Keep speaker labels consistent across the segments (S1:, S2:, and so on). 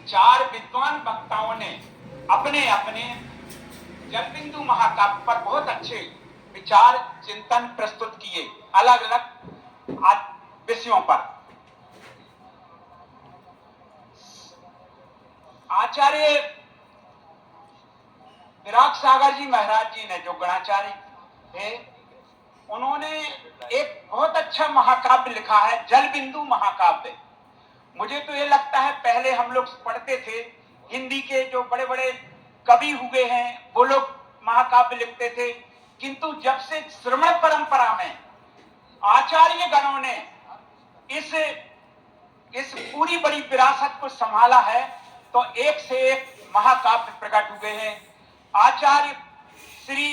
S1: चार विद्वान वक्ताओं ने अपने अपने जलबिंदु महाकाव्य पर बहुत अच्छे विचार चिंतन प्रस्तुत किए अलग अलग विषयों पर। आचार्य विराग सागर जी महाराज जी ने, जो गणाचार्य थे, उन्होंने एक बहुत अच्छा महाकाव्य लिखा है, जलबिंदु महाकाव्य। मुझे तो ये लगता है पहले हम लोग पढ़ते थे, हिंदी के जो बड़े बड़े कवि हुए हैं वो लोग महाकाव्य लिखते थे, किंतु जब से श्रमण परंपरा में आचार्य गणों ने इस पूरी बड़ी विरासत को संभाला है, तो एक से एक महाकाव्य प्रकट हुए हैं। आचार्य श्री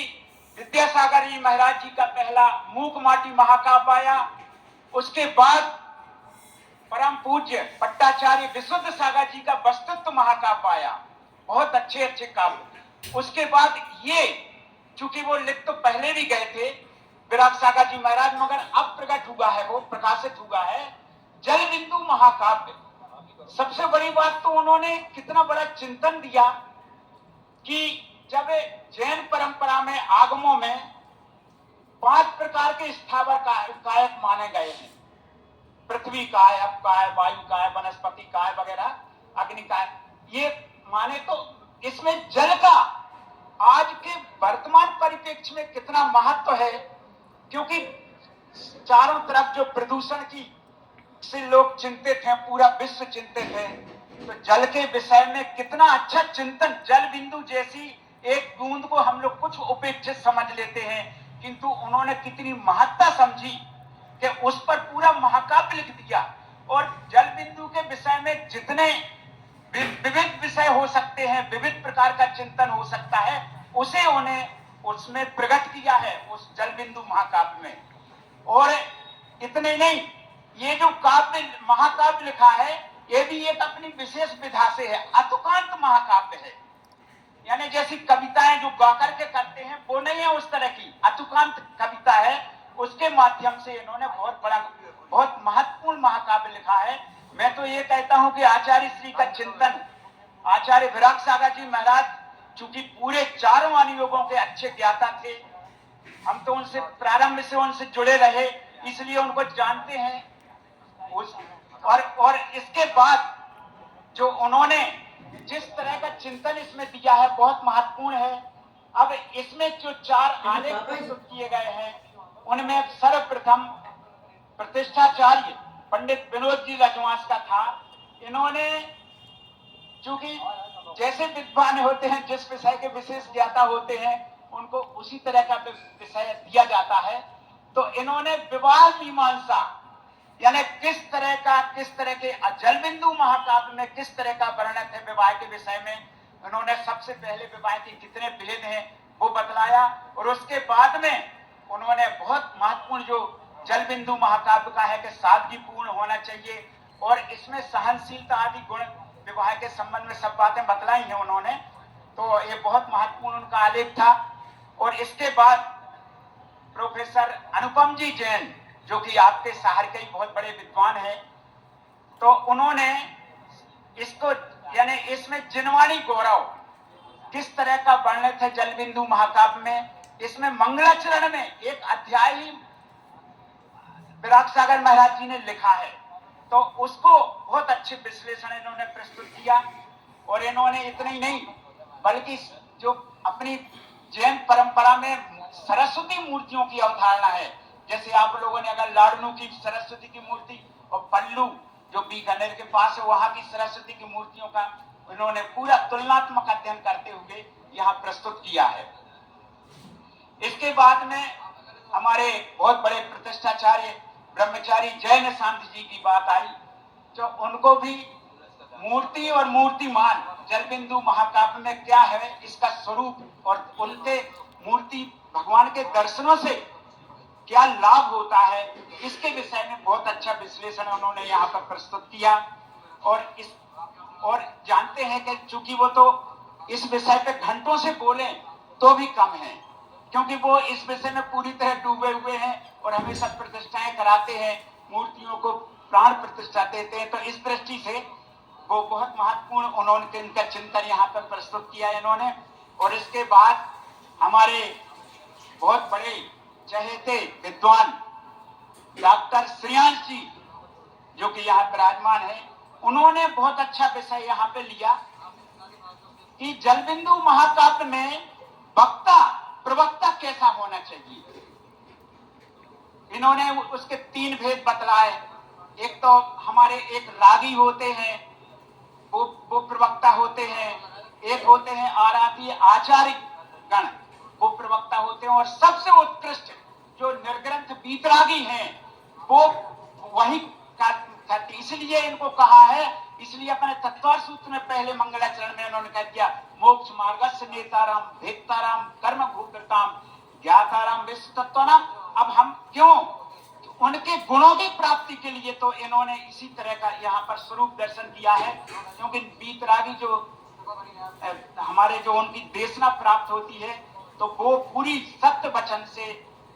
S1: विद्यासागर जी महाराज जी का पहला मूक माटी महाकाव्य आया, उसके बाद परम पूज्य पट्टाचार्य विशुद्ध सागर जी का वस्तुत्व महाकाव्य आया, बहुत अच्छे अच्छे काव्य। उसके बाद ये, चूंकि वो लिख तो पहले भी गए थे विराग सागर जी महाराज, मगर अब प्रकट हुआ है, वो प्रकाशित हुआ है जलबिंदु महाकाव्य। सबसे बड़ी बात तो उन्होंने कितना बड़ा चिंतन दिया कि जब जैन परंपरा में आगमों में 5 प्रकार के स्थावर कायक माने गए हैं, पृथ्वी काय, अप काय, वायु काय, वनस्पति काय वगैरह, अग्नि काय, ये माने, तो इसमें जल का आज के वर्तमान परिप्रेक्ष्य में कितना महत्व है, क्योंकि चारों तरफ जो प्रदूषण की से लोग चिंतित हैं, पूरा विश्व चिंतित है, तो जल के विषय में कितना अच्छा चिंतन। जल बिंदु जैसी एक बूंद को हम लोग कुछ उपेक्षित समझ लेते हैं, किंतु उन्होंने कितनी महत्ता समझी कि उस पर पूरा महाकाव्य लिख दिया। और जल बिंदु के विषय में जितने विविध विषय हो सकते हैं, विविध प्रकार का चिंतन हो सकता है, उसे उन्हें उसमें प्रकट किया है उस जल बिंदु महाकाव्य में। और इतने नहीं, ये जो काव्य महाकाव्य लिखा है, ये भी एक अपनी विशेष विधा से है, अतुकांत महाकाव्य है। यानी जैसी कविताएं जो गा करके करते हैं वो नहीं है, उस तरह की अतुकांत कविता है। उसके माध्यम से इन्होंने बहुत महत्वपूर्ण महाकाव्य लिखा है। मैं तो ये कहता हूं कि आचार्य श्री का चिंतन, आचार्य विराग सागर जी महाराज चूंकि पूरे चारों अनुयोगों के अच्छे ज्ञाता थे, हम तो उनसे प्रारंभ से उनसे जुड़े रहे, इसलिए उनको जानते हैं। और इसके बाद जो उन्होंने जिस तरह का चिंतन इसमें दिया है बहुत महत्वपूर्ण है। अब इसमें जो 4 आलेख प्रस्तुत किए गए हैं, उनमें सर्वप्रथम प्रतिष्ठाचार्य पंडित विनोद जी रजवांस का था। इन्होंने चूंकि जैसे विद्वान होते हैं, जिस विषय के विशेष ज्ञाता होते हैं, उनको उसी तरह का विषय दिया जाता है, तो इन्होंने विवाह मीमांसा, यानी किस तरह के जलबिंदु महाकाव्य में किस तरह का वर्णन है विवाह के विषय में, उन्होंने सबसे पहले विवाह के कितने भेद हैं वो बतलाया। और उसके बाद में उन्होंने बहुत महत्वपूर्ण जो जलबिंदु महाकाव्य का है कि सादगीपूर्ण होना चाहिए, और इसमें सहनशीलता आदि गुण विवाह के संबंध में सब बातें बतलाई हैं उन्होंने। तो ये बहुत महत्वपूर्ण उनका आलेख था। और इसके बाद प्रोफेसर अनुपम जी जैन, जो कि आपके शहर के ही बहुत बड़े विद्वान हैं, तो उन्होंने इसको, यानी इसमें जिनवानी गौरव किस तरह का वर्णित है जलबिंदु महाकाव्य में, इसमें मंगलाचरण में एक अध्याय ही विराग सागर महाराज जी ने लिखा है, तो उसको बहुत अच्छे विश्लेषण इन्होंने प्रस्तुत किया। और इन्होंने इतना ही नहीं, बल्कि जो अपनी जैन परंपरा में सरस्वती मूर्तियों की अवधारणा है, जैसे आप लोगों ने अगर लाडनू की सरस्वती की मूर्ति और पल्लू जो बीकानेर के पास है वहां की सरस्वती की मूर्तियों का इन्होंने पूरा तुलनात्मक अध्ययन करते हुए यहाँ प्रस्तुत किया है। इसके बाद में हमारे बहुत बड़े प्रतिष्ठाचार्य ब्रह्मचारी जैन शांति जी की बात आई, जो उनको भी मूर्ति और मूर्तिमान जलबिंदु महाकाव्य में क्या है, इसका स्वरूप और उनके मूर्ति भगवान के दर्शनों से क्या लाभ होता है, इसके विषय में बहुत अच्छा विश्लेषण उन्होंने यहाँ पर प्रस्तुत किया। और जानते हैं कि चूंकि वो तो इस विषय पे घंटों से बोले तो भी कम है, क्योंकि वो इस विषय में पूरी तरह डूबे हुए हैं और हमेशा प्रतिष्ठाएं कराते हैं, मूर्तियों को प्राण प्रतिष्ठा देते हैं। तो इस दृष्टि से वो बहुत महत्वपूर्ण उन्होंने इनका चिंतन यहाँ पर प्रस्तुत किया इन्होंने। और इसके बाद हमारे बहुत बड़े चहेते विद्वान डॉक्टर श्रेयांश जी जो कि यहाँ विराजमान है, उन्होंने बहुत अच्छा विषय यहाँ पे लिया कि जलबिंदु महाकाव्य में वक्ता प्रवक्ता कैसा होना चाहिए। इन्होंने उसके 3 भेद बतलाए। एक तो हमारे एक रागी होते हैं, वो प्रवक्ता होते हैं। एक होते हैं आराधी आचार्य गण, वो प्रवक्ता होते हैं। और सबसे उत्कृष्ट जो निर्ग्रंथ वीतरागी हैं वो वही करते। इसलिए इनको कहा है, इसलिए अपने तत्वार सूत्र में पहले मंगलाचरण में उन्होंने कह दिया मोक्ष मार्गस्य नेताराम भेत्ताराम कर्म भूकृताम ज्ञाताराम विश्व तत्वनाम। अब हम क्यों उनके गुणों की प्राप्ति के लिए तो इन्होंने इसी तरह का यहाँ पर स्वरूप दर्शन दिया है। क्योंकि वीतरागी जो हमारे जो उनकी देशना प्राप्त होती है तो वो पूरी सत्य वचन से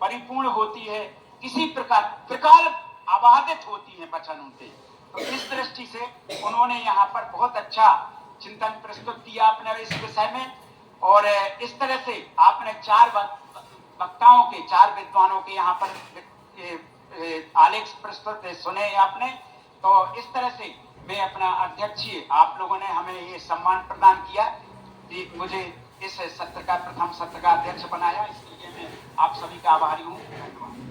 S1: परिपूर्ण होती है, किसी प्रकार आबादित होती है वचन उनसे। तो इस दृष्टि से उन्होंने यहाँ पर बहुत अच्छा चिंतन प्रस्तुत किया अपने इस विषय में। और इस तरह से आपने 4 वक्ताओं के 4 विद्वानों के यहाँ पर आलेख प्रस्तुत सुने आपने। तो इस तरह से मैं अपना अध्यक्षीय आप लोगों ने हमें ये सम्मान प्रदान किया कि मुझे इस सत्र का प्रथम सत्र का अध्यक्ष बनाया, इसलिए मैं आप सभी का आभारी हूँ। धन्यवाद।